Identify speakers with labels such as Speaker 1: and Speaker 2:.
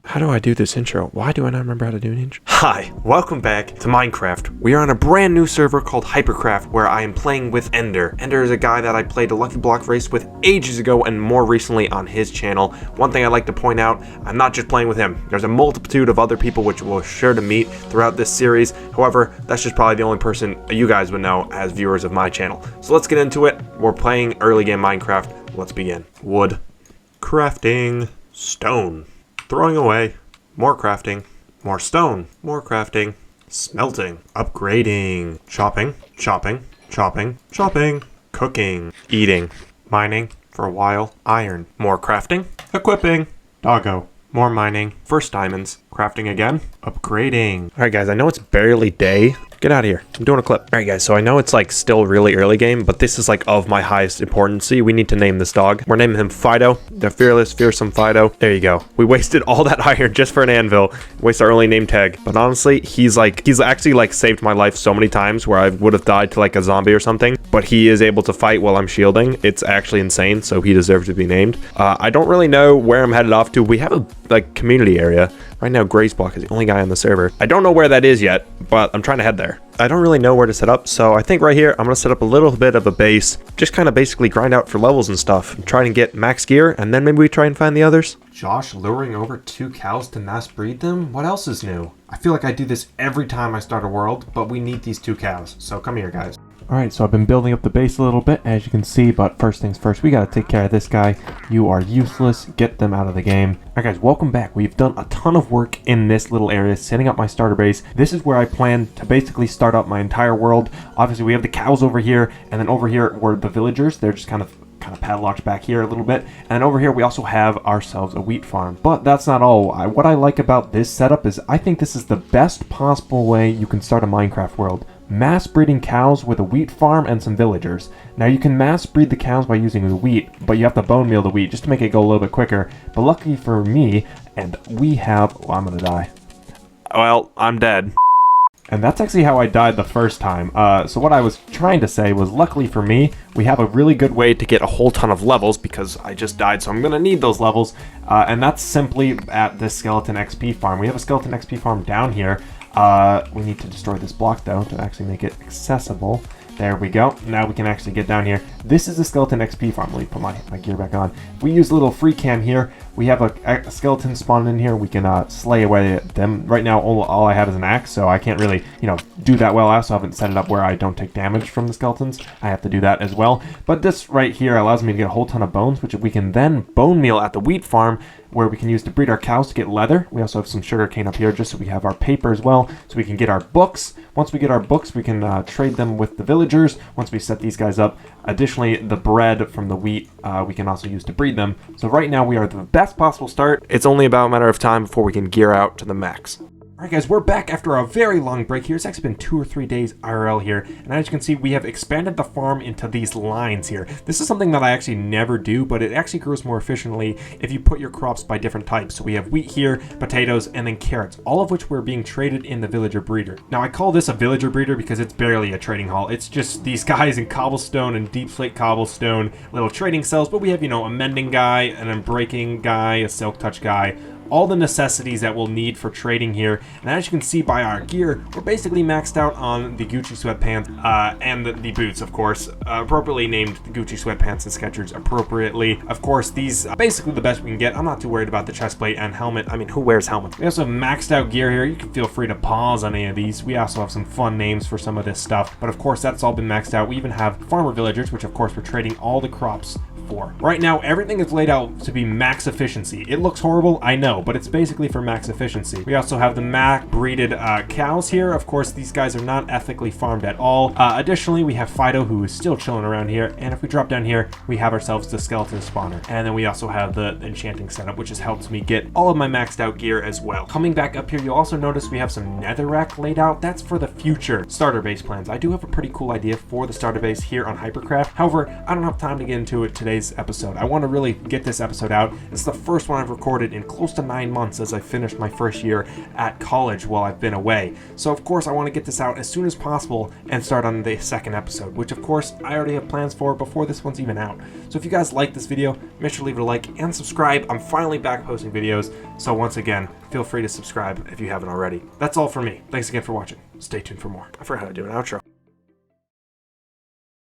Speaker 1: How do I do this intro? Why do I not remember how to do an intro? Hi, welcome back to Minecraft. We are on a brand new server called Hypercraft where I am playing with Ender. Ender is a guy that I played a Lucky Block race with ages ago and more recently on his channel. One thing I'd like to point out, I'm not just playing with him. There's a multitude of other people which we'll sure to meet throughout this series. However, that's just probably the only person you guys would know as viewers of my channel. So let's get into it. We're playing early game Minecraft. Let's begin. Wood. Crafting. Stone. Throwing away, more crafting, more stone, more crafting, smelting, upgrading, chopping, cooking, eating, mining for a while, iron, more crafting, equipping, doggo, more mining, first diamonds, crafting again, upgrading. All right, guys, I know it's barely day. Get out of here. I'm doing a clip. All right, guys, so I know it's like still really early game, but this is like of my highest importance. We need to name this dog. We're naming him Fido, the fearless, fearsome Fido. There you go. We wasted all that iron just for an anvil. Waste our only name tag. But honestly, he's actually like saved my life so many times where I would have died to like a zombie or something, but he is able to fight while I'm shielding. It's actually insane, so he deserves to be named. I don't really know where I'm headed off to. We have a like community area. Right now, Grace Block is the only guy on the server. I don't know where that is yet, but I'm trying to head there. I don't really know where to set up, so I think right here, I'm going to set up a little bit of a base. Just kind of basically grind out for levels and stuff. Try and get max gear, and then maybe we try and find the others. Josh luring over 2 cows to mass breed them? What else is new? I feel like I do this every time I start a world, but we need these 2 cows, so come here, guys. Alright, so I've been building up the base a little bit, as you can see, but first things first, we gotta take care of this guy. You are useless. Get them out of the game. Alright, guys, welcome back. We've done a ton of work in this little area, setting up my starter base. This is where I plan to basically start up my entire world. Obviously, we have the cows over here, and then over here were the villagers. They're just kind of padlocked back here a little bit, and over here we also have ourselves a wheat farm. But that's not all. What I like about this setup is I think this is the best possible way you can start a Minecraft world. Mass breeding cows with a wheat farm and some villagers. Now you can mass breed the cows by using the wheat, but you have to bone meal the wheat just to make it go a little bit quicker. But luckily for me, and we have, well, I'm gonna die. Well, I'm dead. And that's actually how I died the first time. So what I was trying to say was, luckily for me, we have a really good way to get a whole ton of levels because I just died, so I'm going to need those levels. And that's simply at this skeleton XP farm. We have a skeleton XP farm down here. We need to destroy this block, though, to actually make it accessible. There we go. Now we can actually get down here. This is a skeleton XP farm. Let me put my gear back on. We use a little free cam here. We have a skeleton spawned in here. We can slay away at them. Right now, all I have is an axe, so I can't really, do that well. I also haven't set it up where I don't take damage from the skeletons. I have to do that as well. But this right here allows me to get a whole ton of bones, which we can then bone meal at the wheat farm, where we can use to breed our cows to get leather. We also have some sugar cane up here just so we have our paper as well, so we can get our books. Once we get our books, we can trade them with the villagers once we set these guys up. Additionally, the bread from the wheat we can also use to breed them. So right now we are at the best possible start. It's only about a matter of time before we can gear out to the max. Alright guys, we're back after a very long break here. It's actually been 2 or 3 days IRL here, and as you can see, we have expanded the farm into these lines here. This is something that I actually never do, but it actually grows more efficiently if you put your crops by different types. So we have wheat here, potatoes, and then carrots, all of which were being traded in the villager breeder. Now I call this a villager breeder because it's barely a trading hall. It's just these guys in cobblestone and deep slate cobblestone, little trading cells, but we have, a mending guy, an unbreaking guy, a silk touch guy, all the necessities that we'll need for trading here. And as you can see by our gear, we're basically maxed out on the Gucci sweatpants and the boots, of course, appropriately named the Gucci sweatpants and Skechers appropriately. Of course, these are basically the best we can get. I'm not too worried about the chest plate and helmet. I mean, who wears helmets? We also have maxed out gear here. You can feel free to pause on any of these. We also have some fun names for some of this stuff, but of course, that's all been maxed out. We even have farmer villagers, which of course we're trading all the crops for. Right now, everything is laid out to be max efficiency. It looks horrible, I know, but it's basically for max efficiency. We also have the max breeded cows here. Of course, these guys are not ethically farmed at all. Additionally, we have Fido, who is still chilling around here. And if we drop down here, we have ourselves the skeleton spawner. And then we also have the enchanting setup, which has helped me get all of my maxed out gear as well. Coming back up here, you'll also notice we have some netherrack laid out. That's for the future starter base plans. I do have a pretty cool idea for the starter base here on Hypercraft. However, I don't have time to get into it today today's episode. I want to really get this episode out. It's the first one I've recorded in close to 9 months as I finished my first year at college while I've been away. So of course I want to get this out as soon as possible and start on the second episode, which of course I already have plans for before this one's even out. So if you guys like this video, make sure to leave it a like and subscribe. I'm finally back posting videos, so once again, feel free to subscribe if you haven't already. That's all for me. Thanks again for watching. Stay tuned for more. I forgot how to do an outro.